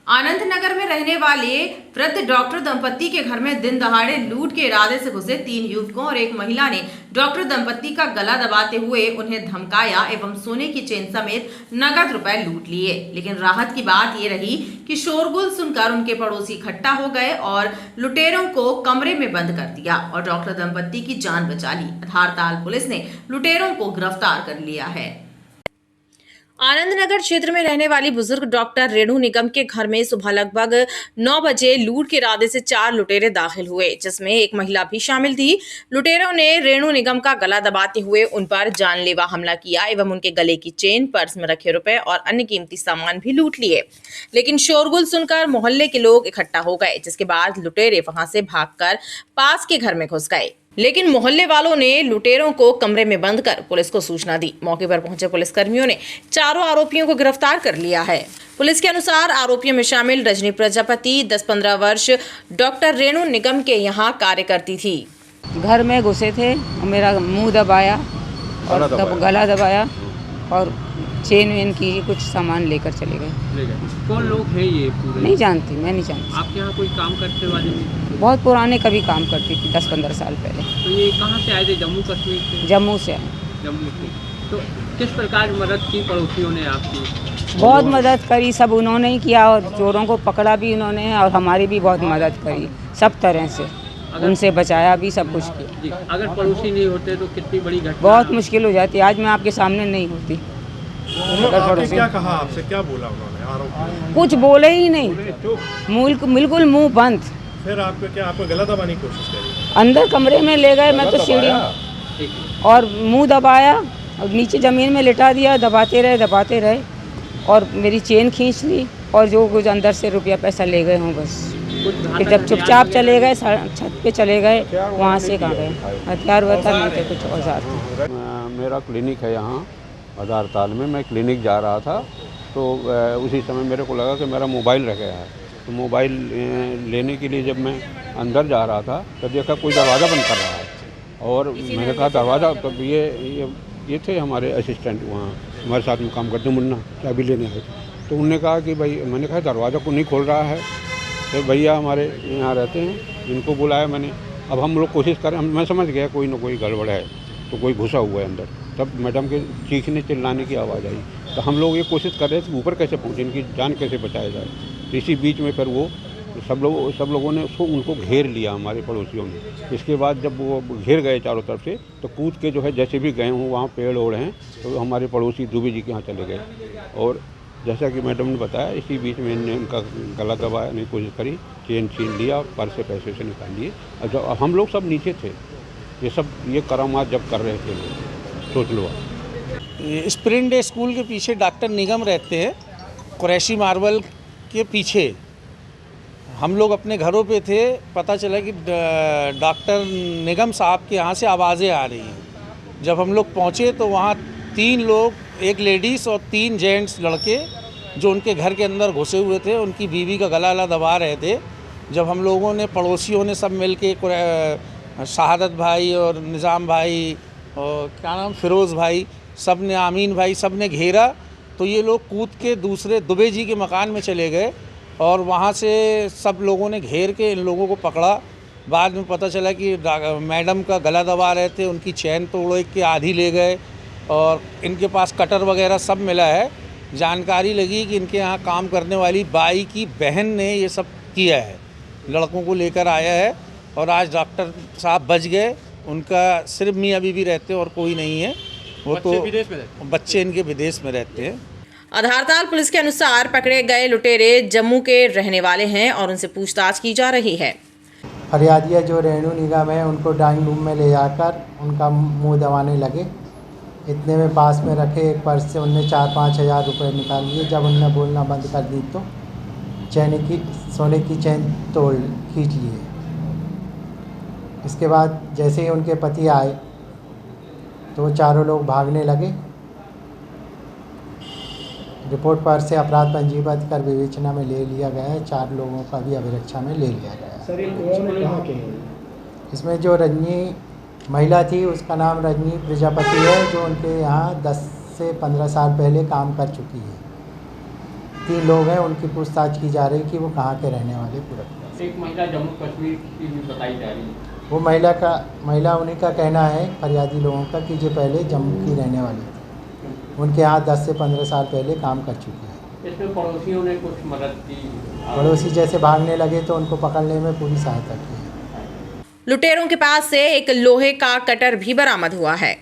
आनंद नगर में रहने वाले वृद्ध डॉक्टर दंपत्ति के घर में दिन दहाड़े लूट के इरादे से घुसे 3 युवकों और एक महिला ने डॉक्टर दंपत्ति का गला दबाते हुए उन्हें धमकाया एवं सोने की चेन समेत नगद रुपए लूट लिए। लेकिन राहत की बात ये रही कि शोरगुल सुनकर उनके पड़ोसी इकट्ठा हो गए और लुटेरों को कमरे में बंद कर दिया और डॉक्टर दंपत्ति की जान बचा ली। धारताल पुलिस ने लुटेरों को गिरफ्तार कर लिया है। आनंद नगर क्षेत्र में रहने वाली बुजुर्ग डॉक्टर रेणु निगम के घर में सुबह लगभग 9 बजे लूट के इरादे से 4 लुटेरे दाखिल हुए, जिसमें एक महिला भी शामिल थी। लुटेरों ने रेणु निगम का गला दबाते हुए उन पर जानलेवा हमला किया एवं उनके गले की चेन, पर्स में रखे रुपए और अन्य कीमती सामान भी लूट लिए। लेकिन शोरगुल सुनकर मोहल्ले के लोग इकट्ठा हो गए, जिसके बाद लुटेरे वहां से भागकर पास के घर में घुस गए। लेकिन मोहल्ले वालों ने लुटेरों को कमरे में बंद कर पुलिस को सूचना दी। मौके पर पहुंचे पुलिसकर्मियों ने चारों आरोपियों को गिरफ्तार कर लिया है। पुलिस के अनुसार आरोपियों में शामिल रजनी प्रजापति 10-15 वर्ष डॉक्टर रेणु निगम के यहाँ कार्य करती थी। घर में घुसे थे, मेरा मुंह दबाया और गला दबाया और चेन वेन की कुछ सामान लेकर चले गए। कौन लोग हैं ये पूरे? नहीं जानती, मैं नहीं जानती। आपके यहाँ कोई काम करते वाले नहीं? बहुत पुराने कभी काम करती थी, 10-15 साल पहले। तो ये कहाँ से आए थे? जम्मू कश्मीर से? जम्मू से आए। जम्मू से। तो किस प्रकार मदद की पड़ोसियों ने आपकी? बहुत मदद करी, सब उन्होंने ही किया और चोरों को पकड़ा भी उन्होंने और हमारी भी बहुत मदद करी, सब तरह से उनसे बचाया भी, सब कुछ किया। अगर पड़ोसी नहीं होते तो कितनी बड़ी घटना बहुत मुश्किल हो जाती। आज मैं आपके सामने नहीं होती। आपने क्या कहा? आपसे क्या बोला उन्होंने? आरोप कुछ बोले ही नहीं, बिल्कुल मुंह बंद। फिर आपको क्या, आपको गला दबाने की कोशिश करी? अंदर कमरे में ले गए, मैं तो सीढ़ी और मुंह दबाया और नीचे ज़मीन में लिटा दिया, दबाते रहे और मेरी चेन खींच ली और जो कुछ अंदर से रुपया पैसा ले गए हूँ बस। फिर जब चुपचाप चले गए, छत पे चले गए, वहाँ से कहाँ गए, हथियार वथियार नहीं थे, कुछ औजार थे। मेरा क्लिनिक है यहाँ धारताल में। मैं क्लिनिक जा रहा था तो उसी समय मेरे को लगा कि मेरा मोबाइल रह गया है। तो मोबाइल लेने के लिए जब मैं अंदर जा रहा था तब देखा कोई दरवाज़ा बंद कर रहा है और मैंने कहा दरवाज़ा, तब ये थे हमारे असिस्टेंट वहाँ हमारे साथ में काम करते, मुन्ना चाबी लेने आए थे। तो उन्होंने कहा कि भाई, मैंने कहा दरवाज़ा को नहीं खोल रहा है। तो भैया हमारे यहाँ रहते हैं, इनको बुलाया मैंने। अब हम लोग कोशिश करें, मैं समझ गया कोई ना कोई गड़बड़ है, तो कोई घुसा हुआ है अंदर। तब मैडम के चीखने चिल्लाने की आवाज़ आई तो हम लोग ये कोशिश कर रहे थे ऊपर कैसे पहुँचे, इनकी जान कैसे बचाया जाए। तो इसी बीच में फिर वो सब लोगों ने उनको घेर लिया, हमारे पड़ोसियों ने। इसके बाद जब वो घेर गए चारों तरफ से तो कूद के जो है जैसे भी गए हों, वहाँ पेड़ ओड़ हैं, तो हमारे पड़ोसी दुबे जी के यहाँ चले गए और जैसा कि मैडम ने बताया इसी बीच में इन्होंने उनका गला दबाने की कोशिश करी, चेन छीन लिया और पर्स से पैसे से निकाल लिए। और जब हम लोग सब नीचे थे, ये करामात जब कर रहे थे लोग, सोच लो। स्प्रिंग डे स्कूल के पीछे डॉक्टर निगम रहते हैं, कुरैशी मार्बल के पीछे। हम लोग अपने घरों पे थे, पता चला कि डॉक्टर निगम साहब के यहाँ से आवाज़ें आ रही हैं। जब हम लोग पहुँचे तो वहाँ 3 लोग, एक लेडीज़ और 3 जेंट्स लड़के जो उनके घर के अंदर घुसे हुए थे, उनकी बीवी का गला दबा रहे थे। जब हम लोगों ने, पड़ोसियों ने सब मिल के, शहादत भाई और निज़ाम भाई और क्या नाम, फिरोज़ भाई, सब ने, आमीन भाई, सब ने घेरा तो ये लोग कूद के दूसरे दुबे जी के मकान में चले गए और वहाँ से सब लोगों ने घेर के इन लोगों को पकड़ा। बाद में पता चला कि मैडम का गला दबा रहे थे, उनकी चैन तोड़ के आधी ले गए और इनके पास कटर वगैरह सब मिला है। जानकारी लगी कि इनके यहाँ काम करने वाली बाई की बहन ने ये सब किया है, लड़कों को लेकर आया है और आज डॉक्टर साहब बच गए। उनका सिर्फ मियाँ बीवी रहते हैं और कोई नहीं है, वो तो विदेश में रहते हैं। बच्चे इनके विदेश में रहते हैं। धारताल पुलिस के अनुसार पकड़े गए लुटेरे जम्मू के रहने वाले हैं और उनसे पूछताछ की जा रही है। फरियादिया जो रेणु निगम है, उनको ड्राइंग रूम में ले जाकर उनका मुंह दबाने लगे। इतने में पास में रखे एक पर्स से उनने 4-5 हज़ार रुपये निकाल लिए। जब उनने बोलना बंद कर दी तो सोने की चैन खींच लिए। इसके बाद जैसे ही उनके पति आए तो वो चारों लोग भागने लगे। रिपोर्ट पर से अपराध पंजीबद्ध कर विवेचना में ले लिया गया है। 4 लोगों का भी अभिरक्षा में ले लिया गया है। सर, ये कौन कहाँ के हैं? इसमें जो रजनी महिला थी उसका नाम रजनी प्रजापति है, जो उनके यहाँ 10 से 15 साल पहले काम कर चुकी है। 3 लोग हैं, उनकी पूछताछ की जा रही है कि वो कहाँ के रहने वाले पूरा। एक महिला जम्मू कश्मीर की भी बताई जा रही है। वो महिला उन्हीं का कहना है, फरियादी लोगों का, कि जो पहले जम्मू की रहने वाली थी, उनके यहाँ 10 से 15 साल पहले काम कर चुकी है। इसमें पड़ोसियों ने कुछ मदद की? पड़ोसी जैसे भागने लगे तो उनको पकड़ने में पूरी सहायता की है। लुटेरों के पास से एक लोहे का कटर भी बरामद हुआ है।